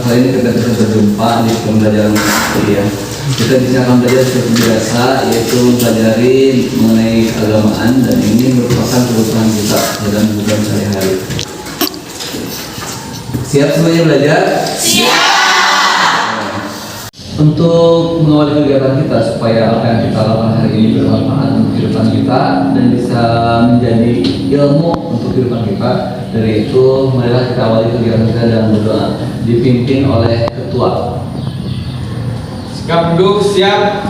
kesempatan kali ini kita bisa berjumpa di pembelajaran ya. Kita bisa akan belajar seperti biasa, yaitu mempelajari mengenai keagamaan, dan ini merupakan kebutuhan kita dalam kehidupan sehari-hari. Siap semuanya belajar? Siap. Untuk mengawali kegiatan kita supaya apa yang kita lakukan hari ini bermanfaat untuk kehidupan kita dan bisa menjadi ilmu untuk kehidupan kita. Dari itu, marilah kita awali kegiatan kita dengan berdoa, dipimpin oleh ketua. Sikap duduk, siap.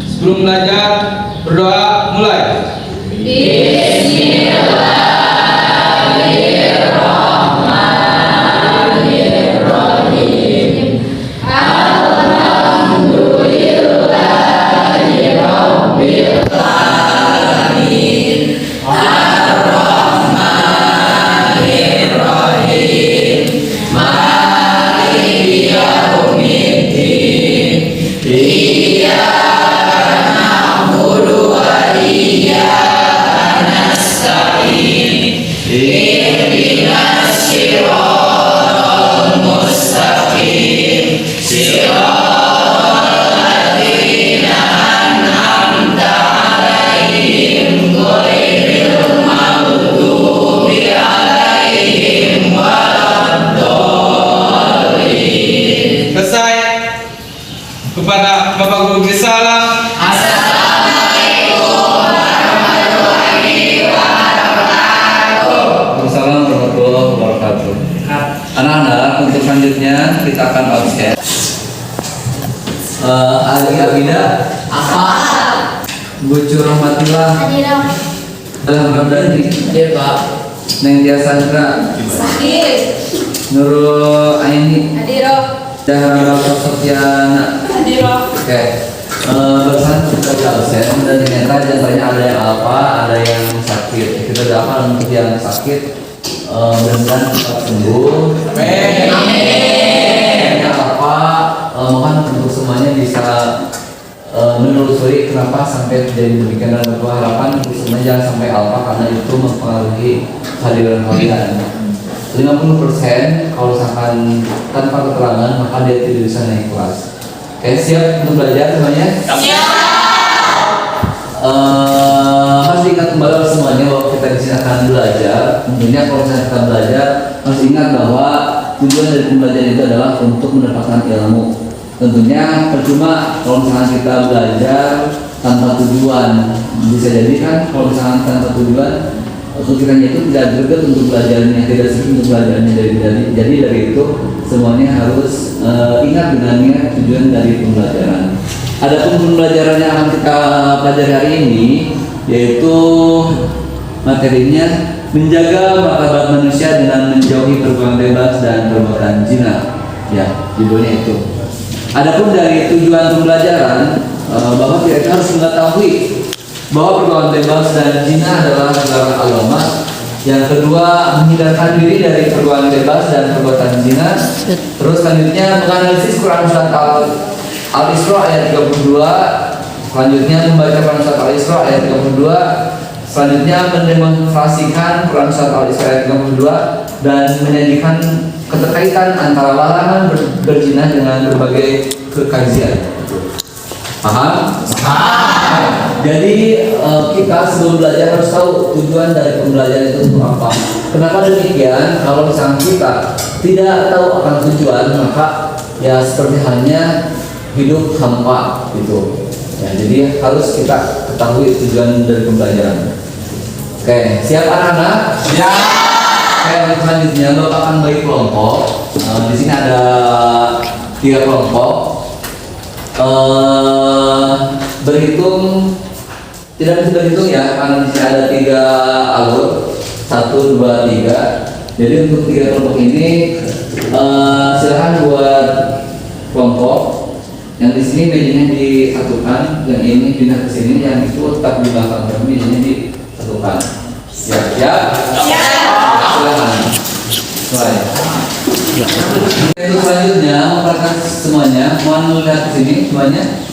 Sebelum belajar, berdoa, mulai. Bismillahirrahmanirrahim. Alhamdulillahirabbil alamin. Ar-Rahmanir-Rahim. Maliki yaumiddin. Iyyaka na'budu wa iyyaka nasta'in. Ihdinas siratal mustaqim. Siratal ladzina an'amta 'alaihim ghairil maghdubi 'alaihim waladdallin. Selesai. Kepada Bapak Guru beri salam. Assalamualaikum warahmatullahi wabarakatuh. Waalaikumsalam warahmatullahi wabarakatuh. Anak-anak, untuk selanjutnya kita akan absen. Ali Abida, apa? Bucu Rahmatillah, dalam Ramdhani, Hadir Pak. Neng Dia Sandra, Hadir. Nurul Aini, Hadir. Dahra Sofiana. Hadir. Oke, barusan kita absen dan ternyata diantaranya ada yang apa, ada yang sakit. Kita doakan untuk yang sakit, mudah-mudahan cepat sembuh. Amin. Yang apa, mohon untuk semuanya bisa menelusuri kenapa sampai terjadi demikian, dan berdoa harapan untuk semuanya jangan sampai alfa karena itu mempengaruhi kehadiran kalian. 50% kalau misalkan tanpa keterangan maka dia tidak bisa naik kelas. Oke, siap untuk belajar semuanya? Siap. Harus ingat kembali semuanya bahwa kita di sini akan belajar. Tentunya kalau misalnya kita belajar harus ingat bahwa tujuan dari pembelajaran itu adalah untuk mendapatkan ilmu. Tentunya percuma kalau misalnya kita belajar tanpa tujuan. Bisa jadi kan kalau misalnya tanpa tujuan pikirannya itu tidak greget untuk belajarnya, tidak sering untuk belajarnya. Jadi dari itu semuanya harus ingat dengannya tujuan dari pembelajaran. Adapun pembelajaran yang akan kita pelajari hari ini yaitu materinya menjaga martabat manusia dengan menjauhi perbuatan bebas dan perbuatan zina. Ya, judulnya itu. Adapun dari tujuan pembelajaran, Bapak kita harus mengetahui bahwa pergaulan bebas dan zina adalah dilarang agama. Yang kedua, menghindarkan diri dari pergaulan bebas dan perbuatan zina. Terus selanjutnya menganalisis Quran Surat Al-Isra ayat 32. Selanjutnya membaca Quran Surat Al-Isra ayat 32. Selanjutnya mendemonstrasikan Quran Surat Al-Isra ayat 32 dan menyajikan keterkaitan antara larangan berzina dengan berbagai kekajian. Paham? Jadi kita sebelum belajar harus tahu tujuan dari pembelajaran itu untuk apa. Kenapa demikian? Kalau misalnya kita tidak tahu akan tujuan, maka ya seperti halnya hidup hampa gitu. Ya, jadi harus kita ketahui tujuan dari pembelajaran. Oke, siap anak-anak? Siap. Oke, selanjutnya Bapak akan bagi kelompok. Di sini ada 3 kelompok. Berhitung tidak bisa berhitung ya, karena di sini ada 3 alur, 1, 2, 3. Jadi untuk 3 kelompok ini silahkan buat kelompok. Yang di sini mejanya disatukan, yang ini pindah ke sini, yang itu tetap di belakang, tapi mejanya disatukan. Siap? Silahkan. Mulai. Untuk selanjutnya, memperhatikan semuanya, mohon melihat ke sini semuanya.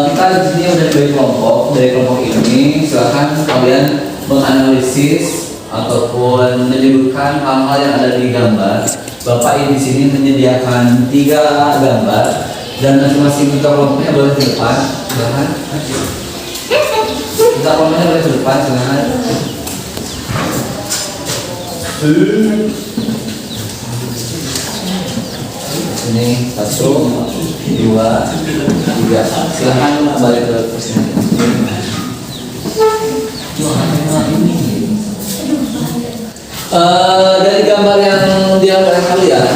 Kita di sini udah dari kelompok ini, silahkan kalian menganalisis ataupun menyebutkan hal-hal yang ada di gambar, Bapak di sini menyediakan 3 gambar dan masing-masing kita kelompoknya boleh ke depan, silahkan. Kita kelompoknya boleh ke depan, silahkan. Ini 1, 2, 3. Silahkan balik ke posisi. Dari gambar yang diambil oleh kalian,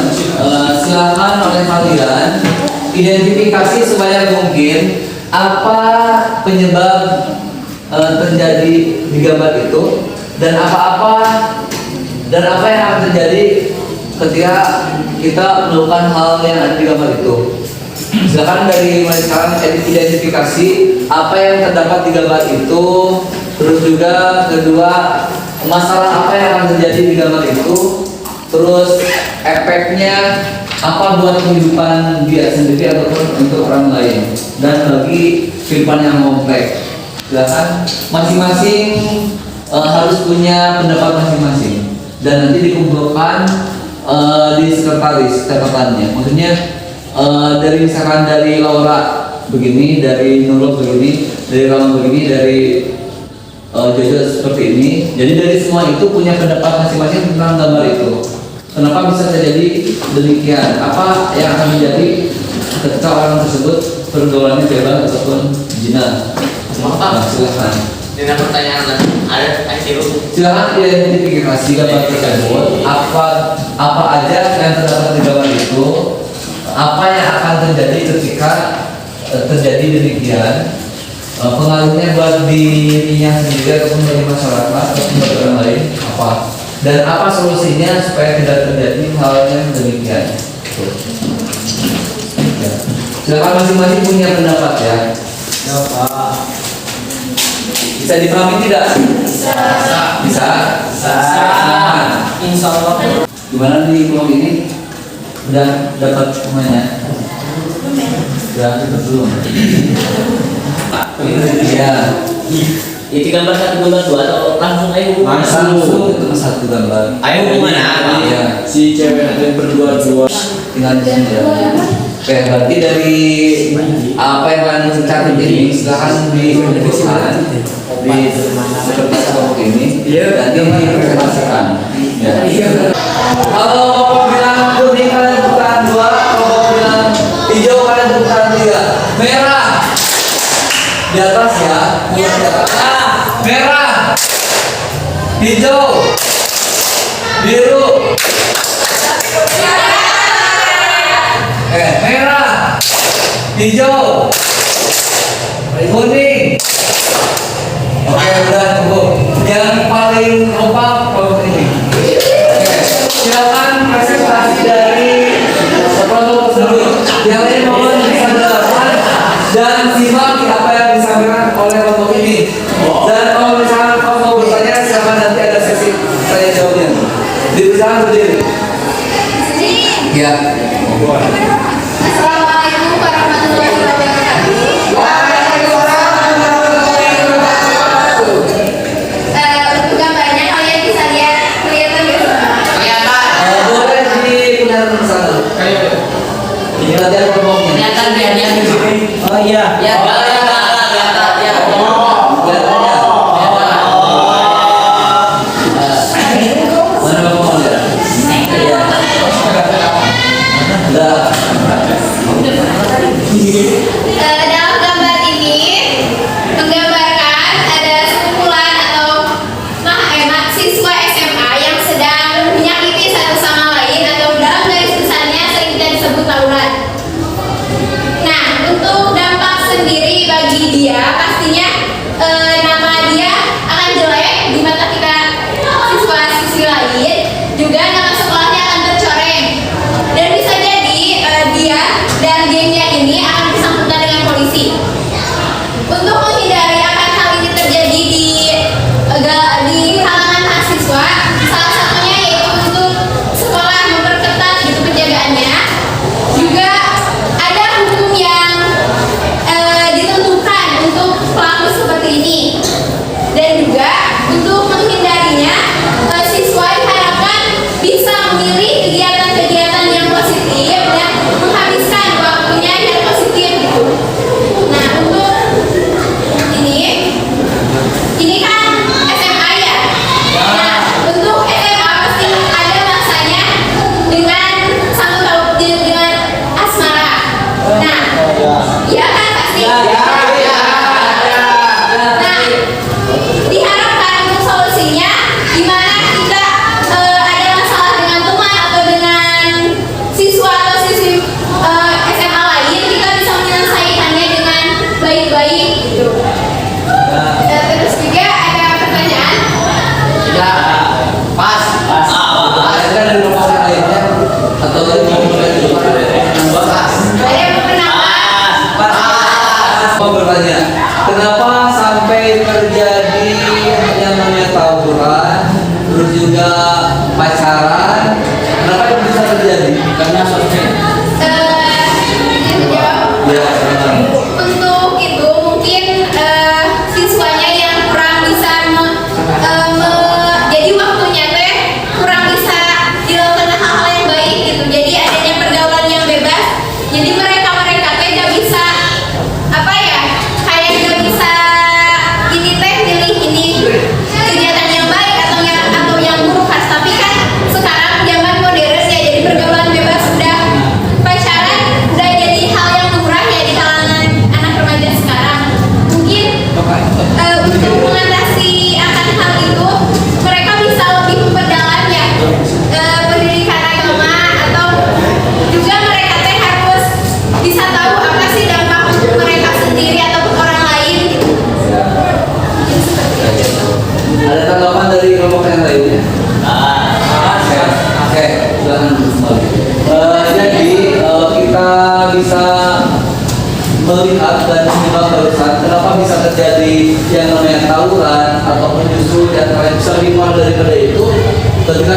silakan oleh kalian identifikasi sebanyak mungkin apa penyebab terjadi di gambar itu dan apa yang akan terjadi ketika kita melakukan hal yang ada di gambar itu. Silakan dari mulai sekarang identifikasi apa yang terdapat di gambar itu, terus juga kedua masalah apa yang akan terjadi di gambar itu, terus efeknya apa buat kehidupan dia sendiri ataupun untuk orang lain, dan bagi kehidupan yang kompleks. Silakan masing-masing harus punya pendapat masing-masing dan nanti dikumpulkan di sekretaris catatannya. Maksudnya dari misalkan dari Laura begini, dari Nurul begini, dari Rama begini, dari Jojo seperti ini. Jadi dari semua itu punya pendapat masing-masing tentang gambar itu. Kenapa bisa terjadi demikian? Apa yang akan terjadi ketika orang tersebut pergaulannya bebas ataupun zina? Nah, silakan. Dengan pertanyaan ada Silakan identifikasi gambar tersebut. Apa aja yang terdapat di gambar itu? Apa yang akan terjadi ketika terjadi demikian? Pengaruhnya buat dirinya sendiri ataupun bagi masyarakat ataupun bagi orang lain apa, dan apa solusinya supaya tidak terjadi hal yang demikian. Ya. Silakan masing-masing punya pendapat ya. Ya Pak. Bisa dipahami tidak? Bisa. Bisa. Silakan. Insya Allah. Gimana di kelompok ini? Udah dapat semuanya? Sudah belum? Ya. Itu gambar 1, gambar 2 atau langsung ayo? Langsung itu satu gambar. Ayo mana? Iya. Si cewek ada yang berdua-dua. Tinggal di sini ya. Oke, berarti dari apa yang kalian catat ini silahkan diidentifikasikan di seperti kelompok ini dan dipresentasikan. Ya. Kalau kelompok bilang kuning kalian putaran 2, kelompok bilang hijau kalian putaran 3. Merah di atas ya. Merah, hijau, biru. Merah, hijau, kuning. Oke, udah cukup. Yang paling kompak kelompok ini. Oke, silakan presentasi dari kelompok tersebut. Yang lain mohon bisa dengarkan dan simak apa yang disampaikan oleh kelompok ini. Dan kalau misalnya kamu mau bertanya, silakan nanti ada sesi tanya jawabnya. Dipersilakan berdiri. Ya. Assalamualaikum warahmatullahi wabarakatuh. Untuk gambarnya kalian bisa lihat, kelihatan nggak sih? Boleh diputar satu. Ini latihan kelompoknya. Kelihatan biar dia di sini. Oh iya. Ya, kelihatan ya. Kelihatannya. Mana bapak mau lihat? Iya. Udah. Dalam gambar ini menggambarkan ada sekumpulan atau siswa SMA yang sedang menyakiti satu sama lain atau dalam garis besarnya sering kita disebut tawuran. Nah, untuk dampak sendiri bagi dia pastinya nama dia akan jelek di mata kita siswa-siswi lain, juga nama sekolahnya akan tercoreng dan bisa jadi dia dan gengnya ini akan bersangkutan dengan polisi. Untuk menghindari akan hal ini terjadi di kalangan mahasiswa, salah satunya yaitu untuk sekolah memperketat gitu penjagaannya. Juga ada hukum yang ditentukan untuk pelaku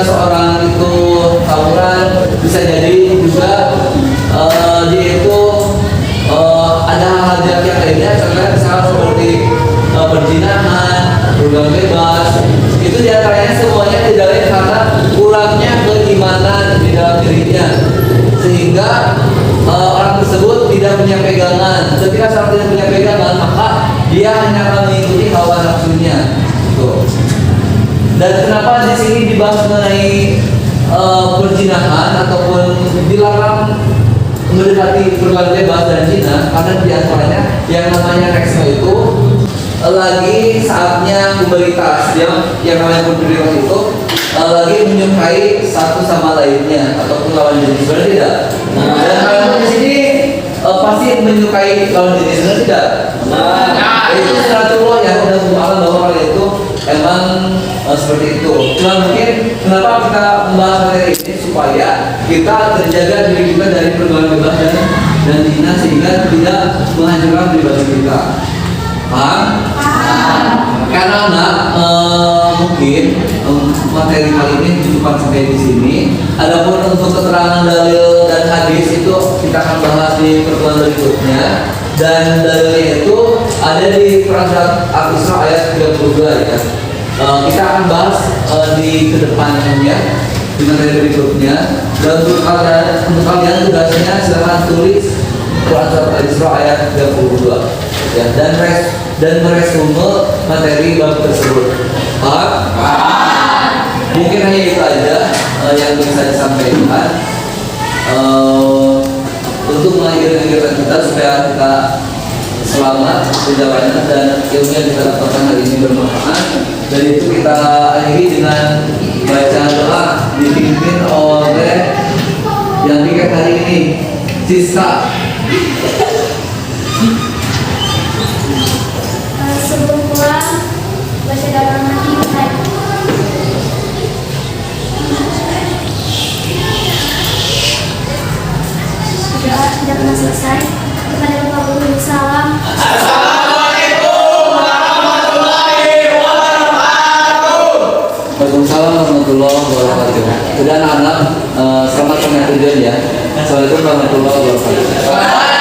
seorang itu tawuran, bisa jadi juga dia itu ada hal-hal jahat yang lainnya, contohnya misalnya seperti perzinahan, program bebas. Itu diantaranya semuanya tidak lain karena kurangnya keimanan di dalam dirinya, sehingga orang tersebut tidak punya pegangan. Ketika seorang tidak punya pegangan, maka dia hanya akan mengikuti hawa nafsunya. Tuh. Dan kenapa di sini dibahas mengenai perzinahan ataupun dilarang mendekati pergaulan bebas dan zina? Karena diantaranya yang namanya reksma itu lagi saatnya pubertas, yang namanya pubertas itu lagi menyukai satu sama lainnya ataupun lawan jenis, benar tidak? Dan kalau di sini pasti menyukai lawan jenis, benar tidak? Itu sunatullah yang udah mengamalkan bahwa hal itu emang seperti itu. Cuma mungkin kenapa kita membahas materi ini supaya kita terjaga diri kita dari pergaulan bebas dan zina sehingga tidak menghancurkan pribadi kita. Paham? Karena mungkin materi kali ini cukupkan sampai di sini. Adapun untuk keterangan dalil dan hadis itu kita akan bahas di pertemuan berikutnya. Dan dalilnya itu ada di Quran surat Al-Isra ayat 32 ya. Kita akan bahas di kedepannya di materi berikutnya. Dan untuk kalian tugasnya silahkan tulis Quran surat Al-Isra ayat 32 ya, dan meresume materi bab tersebut. Paham? Mungkin hanya itu aja yang bisa disampaikan untuk mengakhiri kegiatan kita supaya kita selamat perjalanan dan ilmu yang kita dapatkan hari ini bermanfaat. Dan itu kita akhiri dengan baca doa dipimpin oleh yang piket hari ini, Siska. Sebelum pulang baca doa Al-Fatihah. Doa tidak pernah selesai. Kepada Bapak Guru salam. Assalamualaikum warahmatullahi wabarakatuh. Waalaikumsalam warahmatullahi wabarakatuh. Sudah anak-anak, selamat sampai tujuan ya. Assalamualaikum warahmatullahi wabarakatuh.